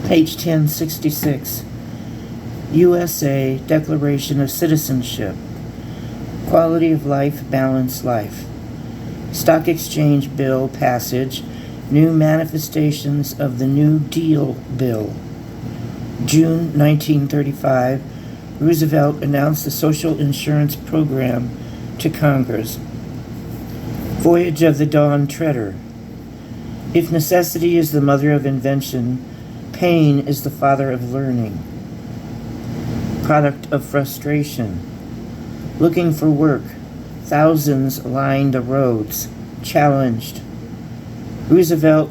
Page 1066. USA Declaration of Citizenship. Quality of life, balanced life. Stock Exchange Bill passage. New manifestations of the New Deal Bill. June 1935. Roosevelt announced the Social Insurance Program to Congress. Voyage of the Dawn Treader. If necessity is the mother of invention, pain is the father of learning. Product of frustration. Looking for work. Thousands lined the roads, challenged. Roosevelt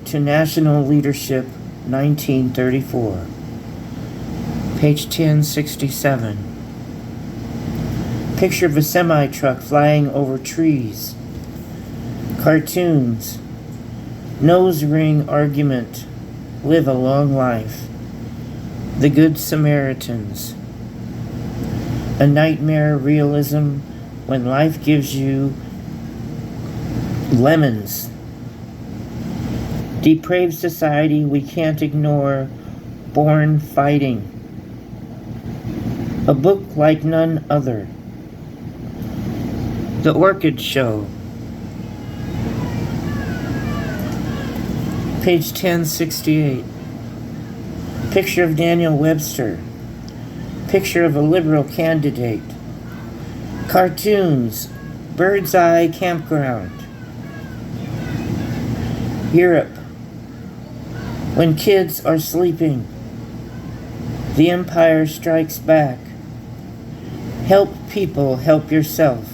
to national leadership, 1934. Page 1067. Picture of a semi-truck flying over trees. Cartoons. Nose ring argument. Live a long life. The Good Samaritans. A nightmare realism when life gives you lemons. Depraved society we can't ignore. Born fighting. A book like none other. The Orchid Show. Page 1068. Picture of Daniel Webster. Picture of a liberal candidate. Cartoons. Bird's Eye Campground. Europe. When kids are sleeping. The Empire Strikes Back. Help people, help yourself.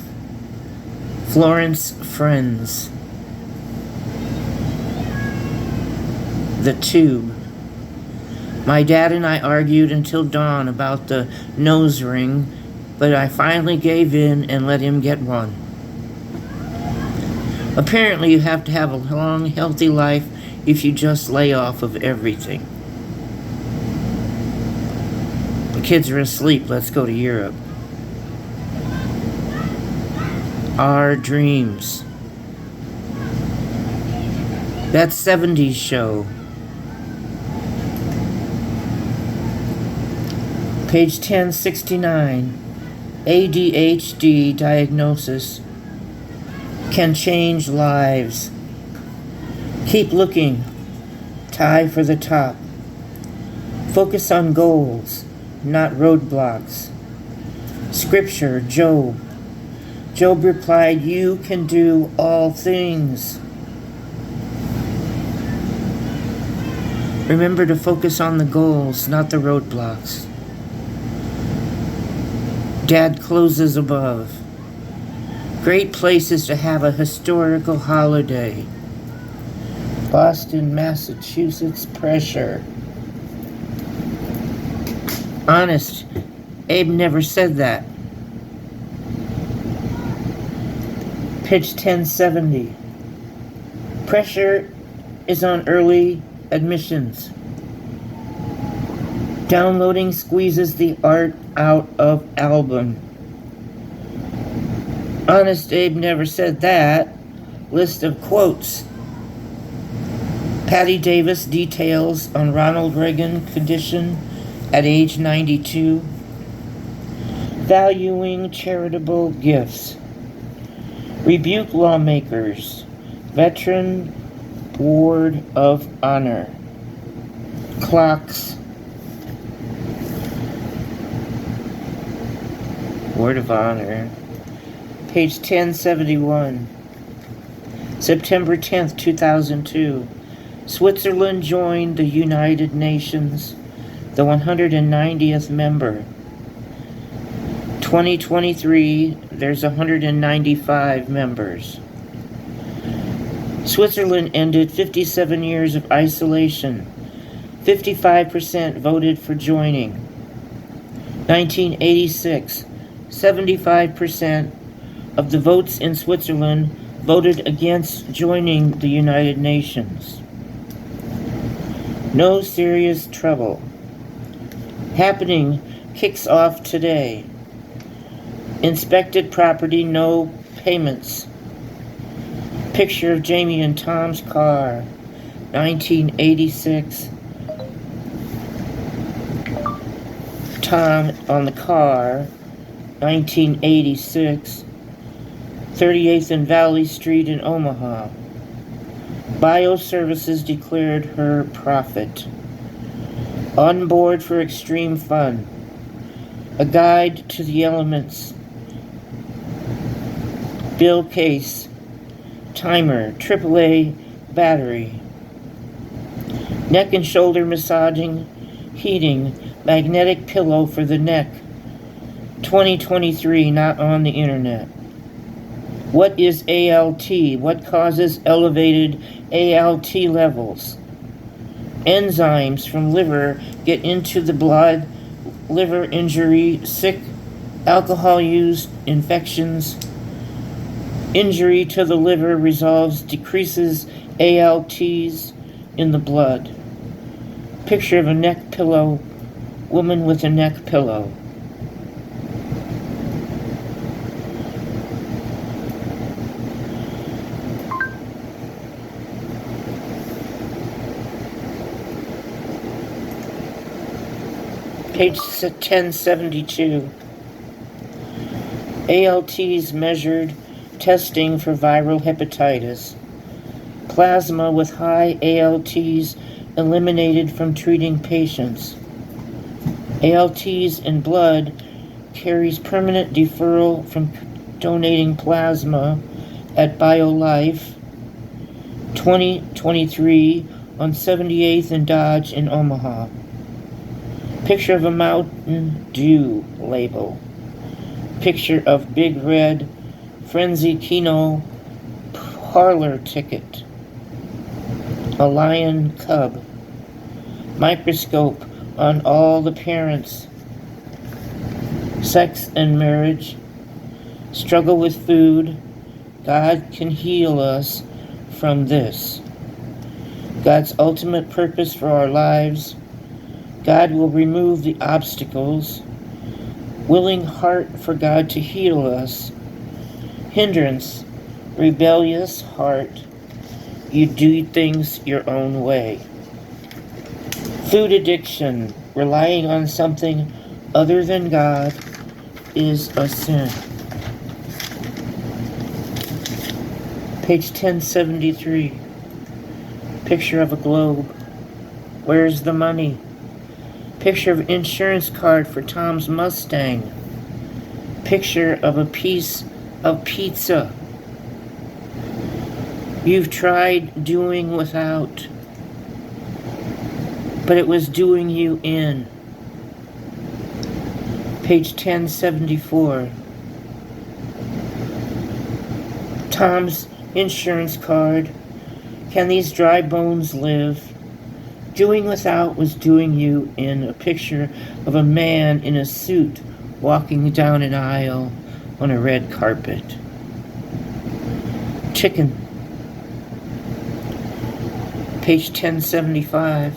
Florence Friends. The Tube. My dad and I argued until dawn about the nose ring, but I finally gave in and let him get one. Apparently you have to have a long, healthy life if you just lay off of everything. The kids are asleep, let's go to Europe. Our Dreams. That 70s show. Page 1069. ADHD diagnosis can change lives. Keep looking. Tie for the top. Focus on goals, not roadblocks. Scripture, Job. Job replied, "You can do all things." Remember to focus on the goals, not the roadblocks. Dad closes above. Great places to have a historical holiday. Boston, Massachusetts, pressure. Honest, Abe never said that. Page 1070. Pressure is on early admissions. Downloading squeezes the art out of album. Honest Abe never said that. List of quotes. Patty Davis details on Ronald Reagan condition at age 92. Valuing charitable gifts. Rebuke lawmakers. Veteran Ward of Honor. Clocks. Word of Honor. Page 1071. September 10th, 2002. Switzerland joined the United Nations, the 190th member. 2023, there's 195 members. Switzerland ended 57 years of isolation. 55% voted for joining. 1986, 75% of the votes in Switzerland voted against joining the United Nations. No serious trouble. Happening kicks off today. Inspected property, no payments. Picture of Jamie and Tom's car, 1986. Tom on the car, 1986, 38th and Valley Street in Omaha. Bioservices declared her profit. On board for extreme fun. A guide to the elements. Bill case. Timer. AAA battery. Neck and shoulder massaging, heating, magnetic pillow for the neck. 2023, not on the internet. What is ALT? What causes elevated ALT levels? Enzymes from liver get into the blood, liver injury, sick, alcohol use, infections. Injury to the liver resolves, decreases ALTs in the blood. Picture of a neck pillow, woman with a neck pillow. Page 1072. ALTs measured, testing for viral hepatitis. Plasma with high ALTs eliminated from treating patients. ALTs in blood carries permanent deferral from donating plasma at BioLife 2023 on 78th and Dodge in Omaha. Picture of a Mountain Dew label. Picture of Big Red Frenzy Kino parlor ticket. A lion cub. Microscope on all the parents. Sex and marriage. Struggle with food. God can heal us from this. God's ultimate purpose for our lives. God will remove the obstacles. Willing heart for God to heal us. Hindrance, rebellious heart. You do things your own way. Food addiction, relying on something other than God, is a sin. Page 1073. Picture of a globe. Where's the money? Picture of insurance card for Tom's Mustang. Picture of a piece of pizza. You've tried doing without, but it was doing you in. Page 1074. Tom's insurance card. Can these dry bones live? Doing without was doing you in. A picture of a man in a suit walking down an aisle on a red carpet. Chicken. Page 1075.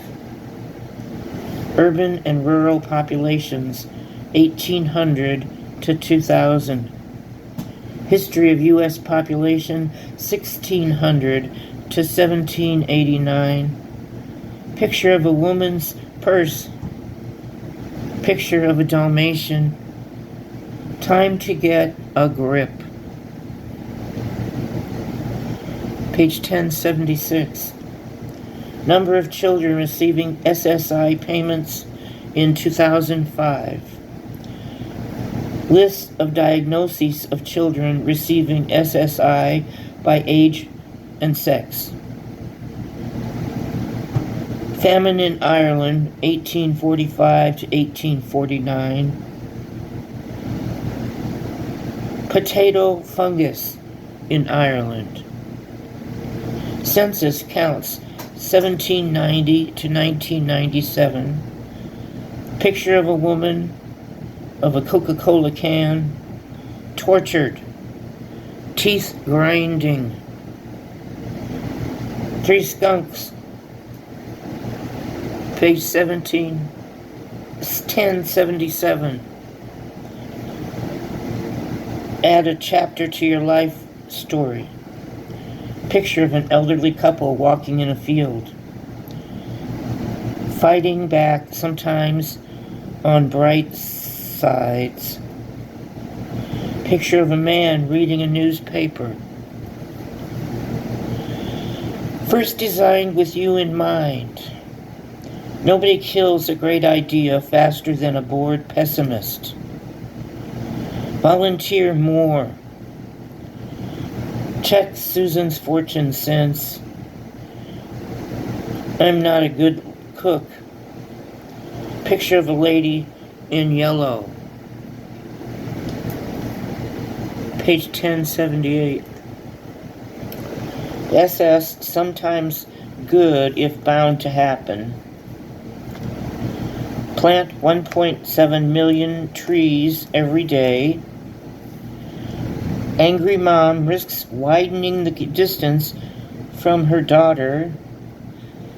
Urban and rural populations, 1800 to 2000. History of U.S. population, 1600 to 1789. Picture of a woman's purse. Picture of a Dalmatian. Time to get a grip. Page 1076. Number of children receiving SSI payments in 2005. List of diagnoses of children receiving SSI by age and sex. Famine in Ireland, 1845 to 1849. Potato fungus in Ireland. Census counts 1790 to 1997. Picture of a woman of a Coca-Cola can. Tortured. Teeth grinding. 3 skunks. Page 17, 1077. Add a chapter to your life story. Picture of an elderly couple walking in a field. Fighting back sometimes on bright sides. Picture of a man reading a newspaper. First designed with you in mind. Nobody kills a great idea faster than a bored pessimist. Volunteer more. Check Susan's fortune since I'm not a good cook. Picture of a lady in yellow. Page 1078. SS, sometimes good if bound to happen. Plant 1.7 million trees every day. Angry mom risks widening the distance from her daughter.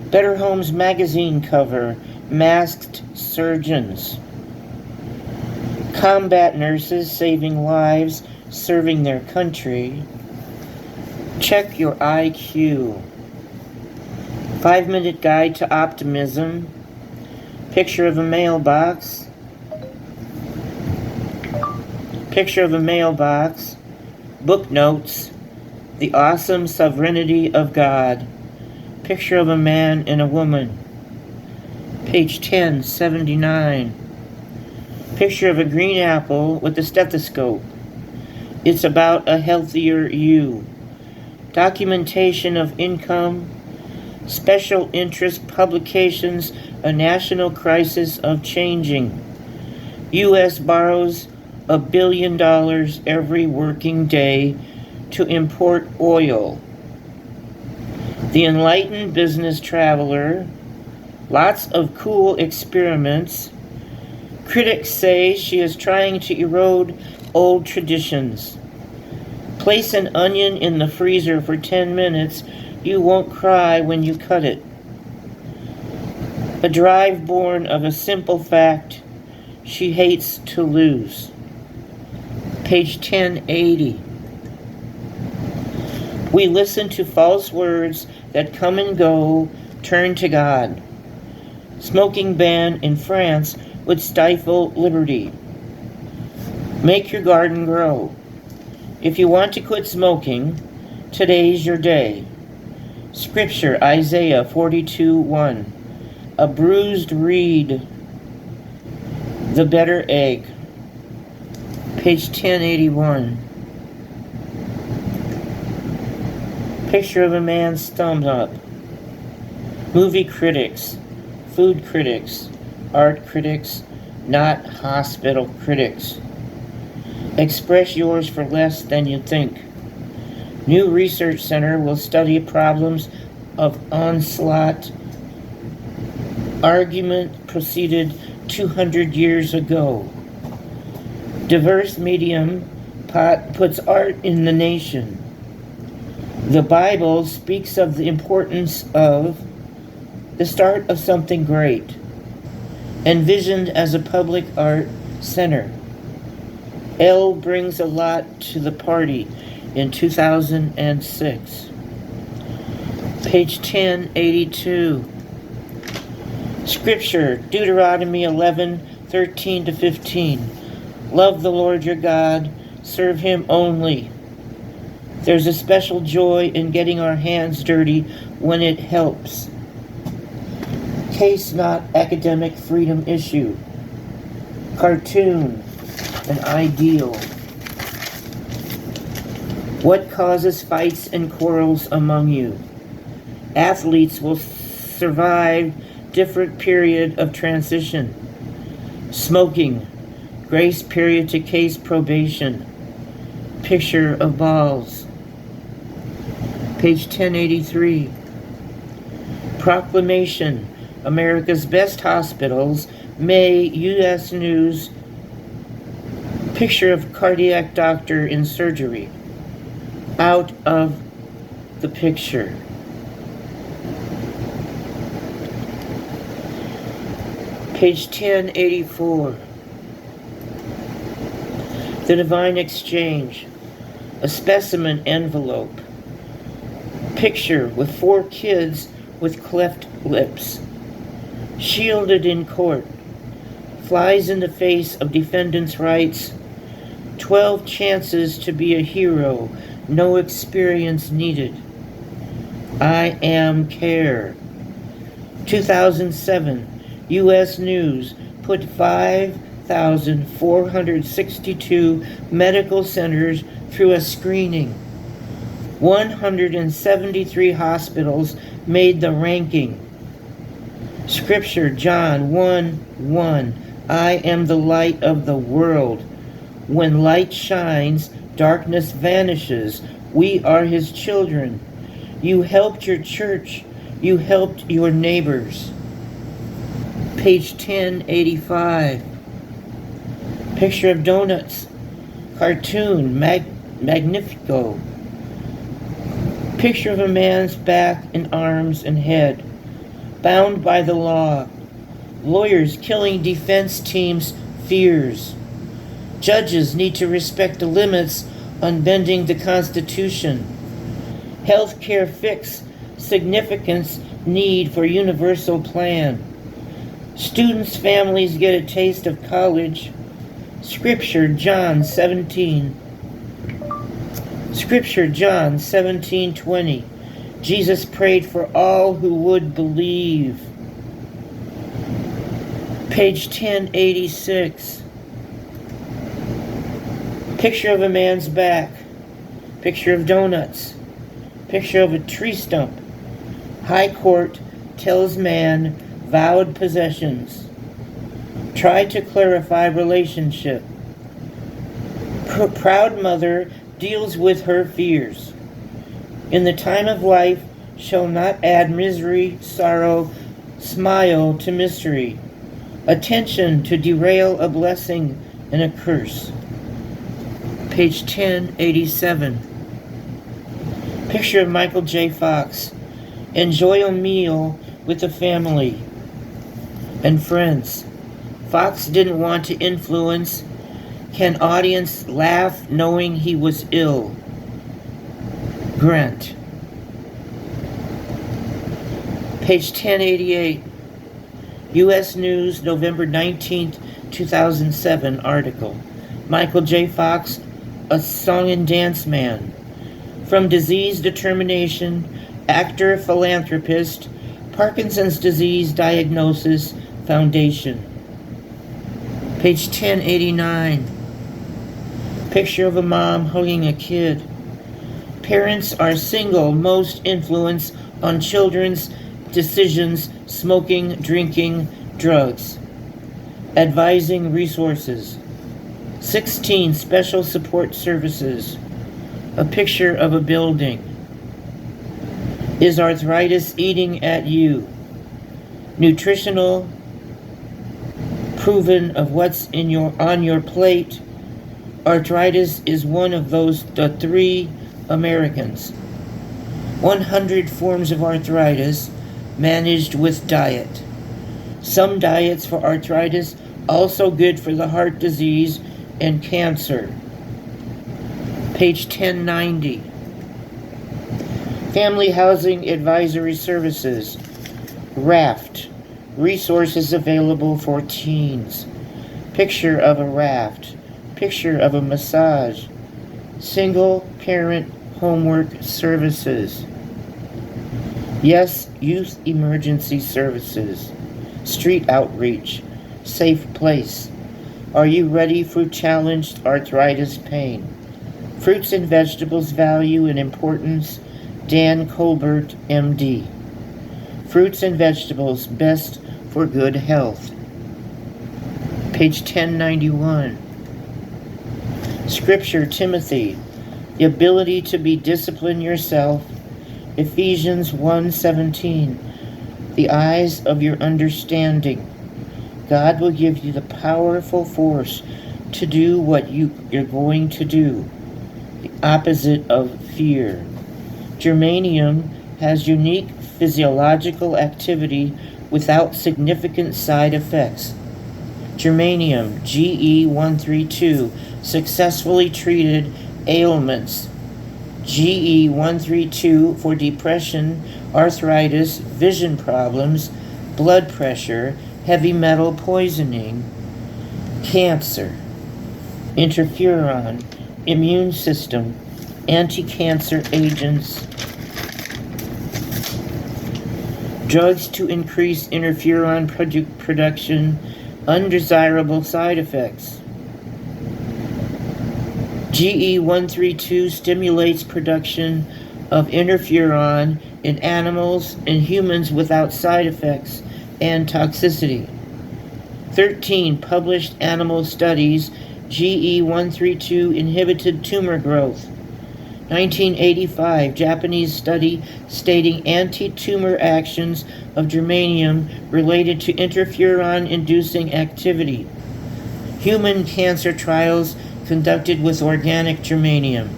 Better Homes magazine cover, masked surgeons. Combat nurses saving lives, serving their country. Check your IQ. 5-minute guide to optimism. Picture of a mailbox. Picture of a mailbox. Book notes. The awesome sovereignty of God. Picture of a man and a woman. Page 1079. Picture of a green apple with a stethoscope. It's about a healthier you. Documentation of income. Special interest publications. A national crisis of changing. U.S. borrows $1 billion every working day to import oil. The enlightened business traveler. Lots of cool experiments. Critics say she is trying to erode old traditions. Place an onion in the freezer for 10 minutes. You won't cry when you cut it. A drive born of a simple fact. She hates to lose. Page 1080. We listen to false words that come and go. Turn to God. Smoking ban in France would stifle liberty. Make your garden grow. If you want to quit smoking, today's your day. Scripture, Isaiah 42:1. A bruised reed, the better egg. Page 1081. Picture of a man's thumb up. Movie critics, food critics, art critics, not hospital critics. Express yours for less than you think. New research center will study problems of onslaught. Argument proceeded 200 years ago. Diverse medium puts art in the nation. The Bible speaks of the importance of the start of something great, envisioned as a public art center. Elle brings a lot to the party in 2006. Page 1082. Scripture, Deuteronomy 11:13-15. Love the Lord your God, serve him only. There's a special joy in getting our hands dirty when it helps. Case not academic freedom issue. Cartoon, an ideal. What causes fights and quarrels among you? Athletes will survive different period of transition. Smoking, grace period to case probation. Picture of balls. Page 1083. Proclamation, America's best hospitals, May, U.S. News. Picture of cardiac doctor in surgery. Out of the picture. Page 1084. The Divine Exchange. A specimen envelope. Picture with 4 kids with cleft lips. Shielded in court. flies in the face of defendants' rights. 12 chances to be a hero, no experience needed. I am CARE. 2007, U.S. News put 5,462 medical centers through a screening. 173 hospitals made the ranking. Scripture, John 1:1, I am the light of the world. When light shines, darkness vanishes. We are his children. You helped your church. You helped your neighbors. Page 1085. Picture of donuts. Cartoon, Magnifico. Picture of a man's back and arms and head. Bound by the law. Lawyers killing defense teams' fears. Judges need to respect the limits on bending the Constitution. Healthcare fix, significance, need for universal plan. Students' families get a taste of college. Scripture, John 17. Scripture, John 17:20. Jesus prayed for all who would believe. Page 1086. Picture of a man's back. Picture of donuts. Picture of a tree stump. High court tells man vowed possessions. Try to clarify relationship. Proud mother deals with her fears. In the time of life shall not add misery, sorrow, smile to mystery. Attention to derail a blessing and a curse. Page 1087. Picture of Michael J. Fox. Enjoy a meal with the family and friends. Fox didn't want to influence. Can audience laugh knowing he was ill? Grant. Page 1088. U.S. News, November 19th, 2007 article. Michael J. Fox, a song and dance man. From disease determination, actor, philanthropist, Parkinson's disease diagnosis foundation. Page 1089. Picture of a mom hugging a kid. Parents are single most influence on children's decisions, smoking, drinking, drugs. Advising resources. 16 special support services. A picture of a building. Is arthritis eating at you? Nutritional proven of what's on your plate. Arthritis is one of the 3 Americans. 100 forms of arthritis managed with diet. Some diets for arthritis also good for the heart disease and cancer. Page 1090. Family Housing Advisory Services. Raft. Resources available for teens. Picture of a raft. Picture of a massage. Single parent homework services. Yes, youth emergency services. Street outreach. Safe place. Are you ready for challenged arthritis pain? Fruits and vegetables value and importance. Dan Colbert, MD. Fruits and vegetables best for good health. Page 1091. Scripture, Timothy. The ability to be disciplined yourself. Ephesians 1:17. The eyes of your understanding. God will give you the powerful force to do what you're going to do. The opposite of fear. Germanium has unique physiological activity without significant side effects. Germanium, GE132, successfully treated ailments. GE132 for depression, arthritis, vision problems, blood pressure, heavy metal poisoning, Cancer, interferon, immune system, anti-cancer agents, drugs to increase interferon production, undesirable side effects. GE132 stimulates production of interferon in animals and humans without side effects and toxicity. 13 published animal studies, GE132 inhibited tumor growth. 1985 Japanese study stating anti-tumor actions of germanium related to interferon-inducing activity. Human cancer trials conducted with organic germanium.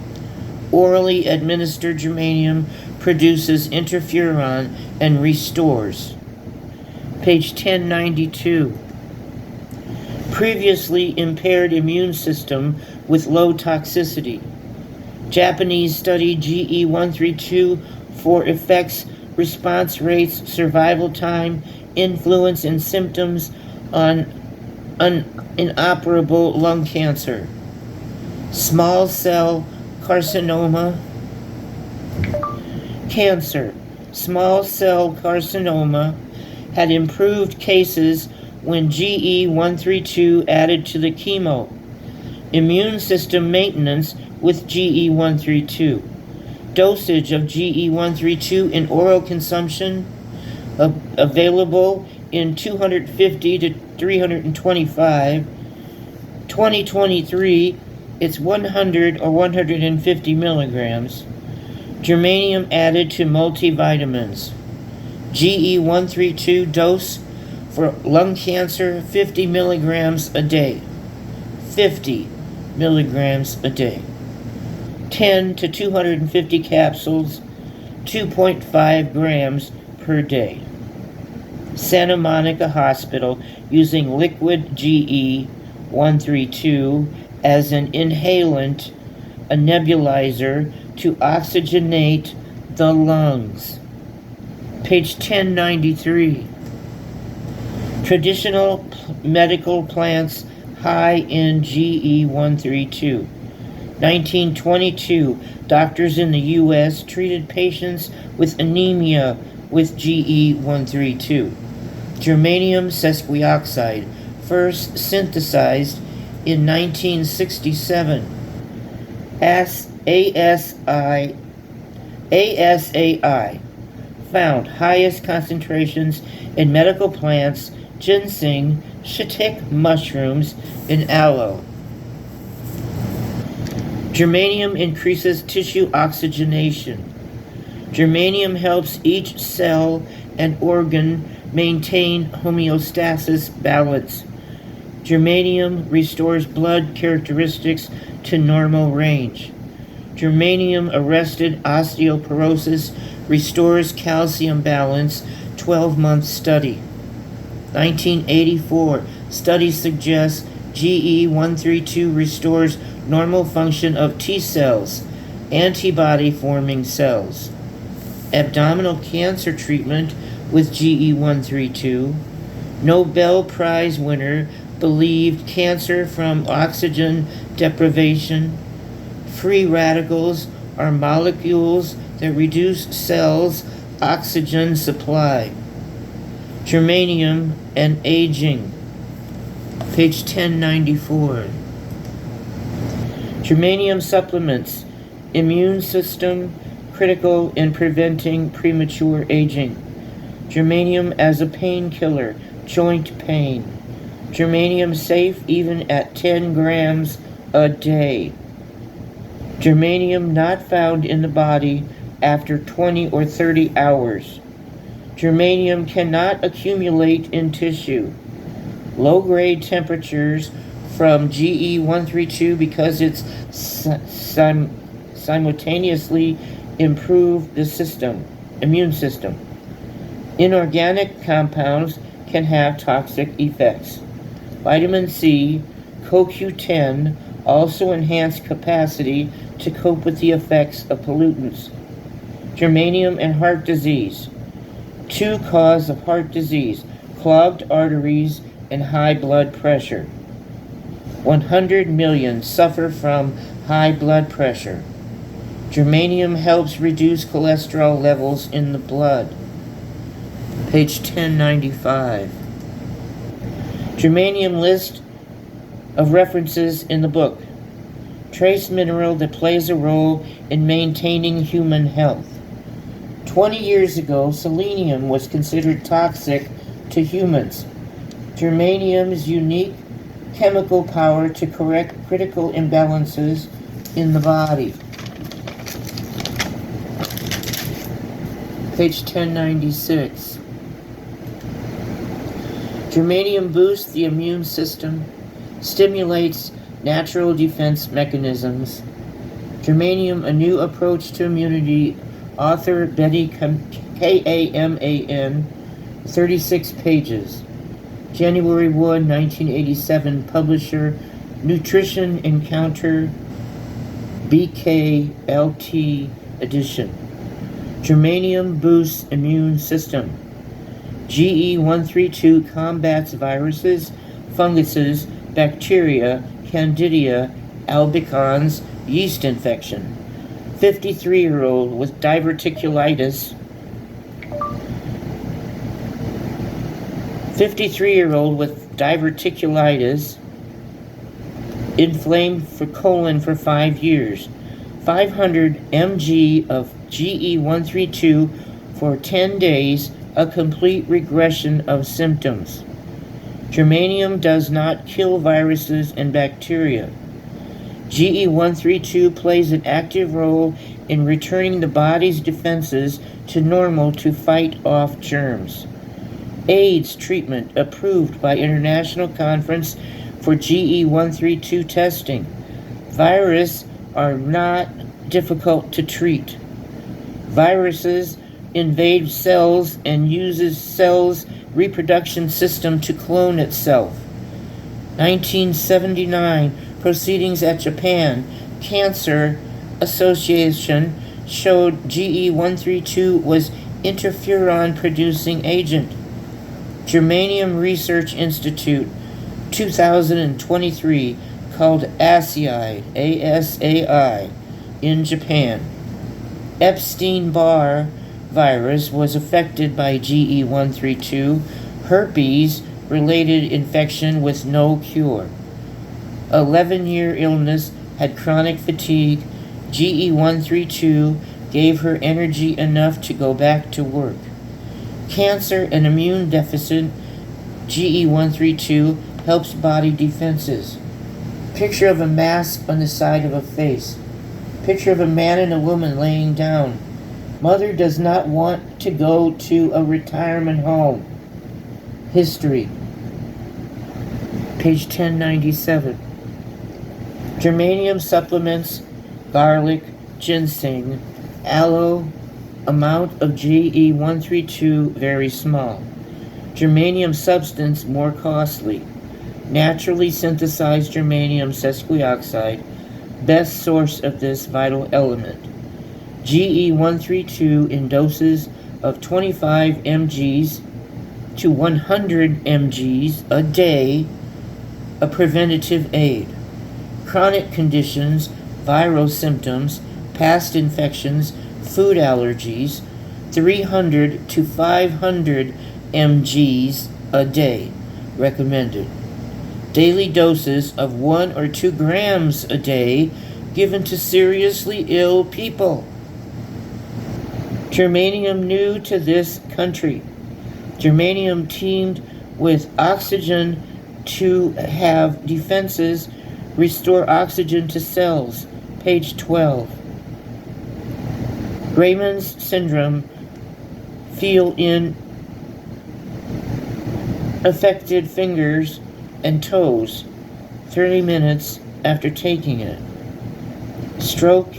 Orally administered germanium produces interferon and restores. Page 1092. Previously impaired immune system with low toxicity. Japanese study GE132 for effects, response rates, survival time, influence and symptoms on inoperable lung cancer. Small cell carcinoma. Cancer. Small cell carcinoma had improved cases when GE132 added to the chemo. Immune system maintenance with GE132. Dosage of GE132 in oral consumption available in 250 to 325. 2023, it's 100 or 150 milligrams. Germanium added to multivitamins. GE132 dose for lung cancer, 50 milligrams a day. 50 milligrams a day. 10 to 250 capsules, 2.5 grams per day. Santa Monica Hospital using liquid GE132 as an inhalant, a nebulizer to oxygenate the lungs. Page 1093. Traditional medical plants high in GE132. 1922, doctors in the U.S. treated patients with anemia with GE132. Germanium sesquioxide, first synthesized in 1967. ASAI found highest concentrations in medical plants, ginseng, shiitake mushrooms, and aloe. Germanium increases tissue oxygenation. Germanium helps each cell and organ maintain homeostasis balance. Germanium restores blood characteristics to normal range. Germanium arrested osteoporosis, restores calcium balance, 12-month study. 1984, study suggests GE132 restores normal function of T cells, antibody-forming cells. Abdominal cancer treatment with GE132. Nobel Prize winner believed cancer from oxygen deprivation. Free radicals are molecules that reduce cells' oxygen supply. Germanium and aging. Page 1094. Germanium supplements, immune system, critical in preventing premature aging. Germanium as a painkiller, joint pain. Germanium safe even at 10 grams a day. Germanium not found in the body after 20 or 30 hours. Germanium cannot accumulate in tissue. Low-grade temperatures from GE132 because it's simultaneously improve the immune system. Inorganic compounds can have toxic effects. Vitamin C, CoQ10 also enhance capacity to cope with the effects of pollutants. Germanium and heart disease. Two causes of heart disease, clogged arteries and high blood pressure. 100 million suffer from high blood pressure. Germanium helps reduce cholesterol levels in the blood. Page 1095. Germanium list of references in the book. Trace mineral that plays a role in maintaining human health. 20 years ago, selenium was considered toxic to humans. Germanium's unique chemical power to correct critical imbalances in the body. Page 1096. Germanium boosts the immune system, stimulates natural defense mechanisms. Germanium, A New Approach to Immunity, author Betty Kaman, 36 pages. January 1, 1987, publisher Nutrition Encounter, BKLT edition. Germanium boosts immune system. GE132 combats viruses, funguses, bacteria, candida, albicans, yeast infection. 53-year-old with diverticulitis. 53-year-old with diverticulitis, inflamed for colon for 5 years. 500 mg of GE132 for 10 days, a complete regression of symptoms. Germanium does not kill viruses and bacteria. GE132 plays an active role in returning the body's defenses to normal to fight off germs. AIDS treatment approved by International Conference for GE132 testing. Viruses are not difficult to treat. Viruses invade cells and uses cells' reproduction system to clone itself. 1979, proceedings at Japan Cancer Association showed GE132 was interferon-producing agent. Germanium Research Institute, 2023, called ASAI, ASAI, in Japan. Epstein-Barr virus was affected by GE132, herpes-related infection with no cure. 11-year illness, had chronic fatigue. GE132 gave her energy enough to go back to work. Cancer and immune deficit, GE132 helps body defenses. Picture of a mask on the side of a face. Picture of a man and a woman laying down. Mother does not want to go to a retirement home. History. Page 1097. Germanium supplements, garlic, ginseng, aloe, amount of GE132 very small. Germanium substance more costly. Naturally synthesized germanium sesquioxide, best source of this vital element. GE132 in doses of 25 mg to 100 mg a day, a preventative aid. Chronic conditions, viral symptoms, past infections, food allergies, 300 to 500 mg a day, recommended. Daily doses of 1 or 2 grams a day given to seriously ill people. Germanium new to this country. Germanium teamed with oxygen to have defenses, restore oxygen to cells. Page 12. Grayman's syndrome, feel in affected fingers and toes 30 minutes after taking it. Stroke,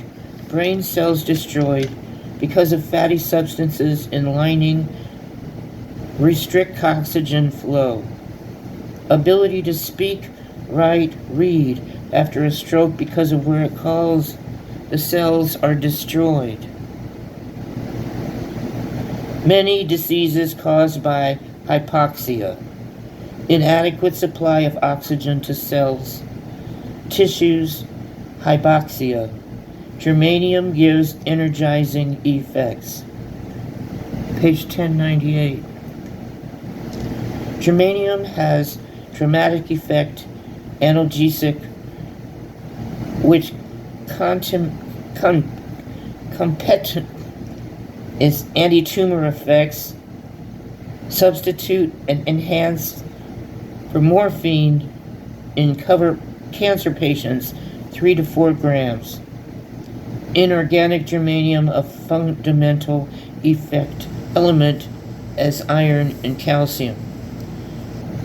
brain cells destroyed because of fatty substances in lining, restrict oxygen flow. Ability to speak, write, read after a stroke because of where it calls, the cells are destroyed. Many diseases caused by hypoxia, inadequate supply of oxygen to cells, tissues, hypoxia. Germanium gives energizing effects. Page 1098. Germanium has dramatic effect, analgesic, which competent is anti-tumor effects, substitute and enhance for morphine in cancer patients 3 to 4 grams. Inorganic germanium of fundamental effect element as iron and calcium.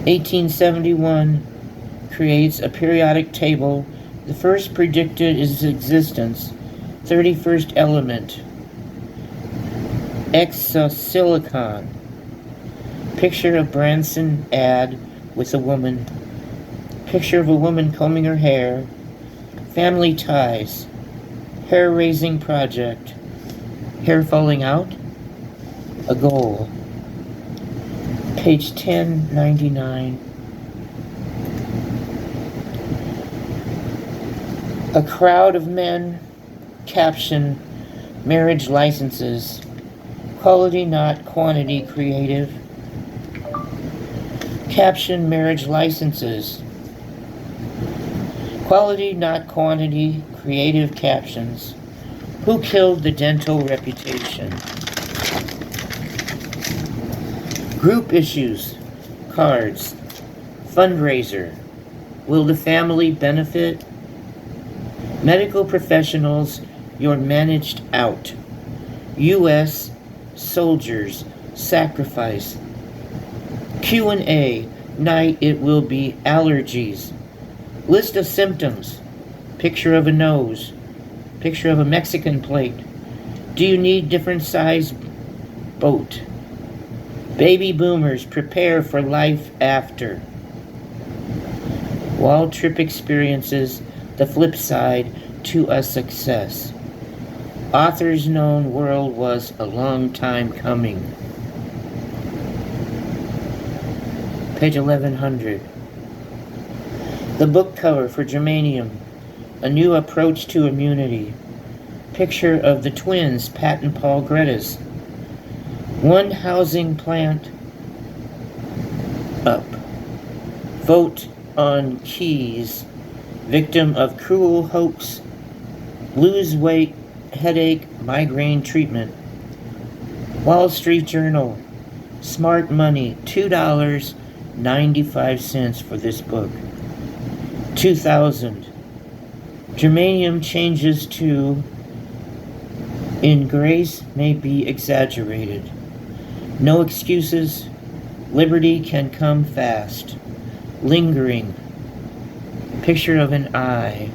1871 creates a periodic table. The first predicted its existence. 31st element. Exosilicon. Picture of Branson ad with a woman. Picture of a woman combing her hair. Family ties. Hair raising project. Hair falling out. A goal. Page 1099. A crowd of men. Caption, marriage licenses. Quality, not quantity, creative. Caption, marriage licenses. Quality, not quantity, creative captions. Who killed the dental reputation? Group issues, cards, fundraiser. Will the family benefit? Medical professionals, you're managed out. U.S. soldiers, sacrifice. Q&A, night it will be allergies. List of symptoms, picture of a nose, picture of a Mexican plate. Do you need different size boat? Baby boomers, prepare for life after. Wall trip experiences, the flip side to a success. Author's known world was a long time coming. Page 1100. The book cover for Germanium, a new approach to immunity. Picture of the twins, Pat and Paul Greddes. One housing plant up. Vote on Keys, victim of cruel hoax. Lose weight, headache, migraine treatment. Wall Street Journal, smart money, $2.95 for this book. 2000. Germanium changes to in grace may be exaggerated. No excuses. Liberty can come fast. Lingering. Picture of an eye.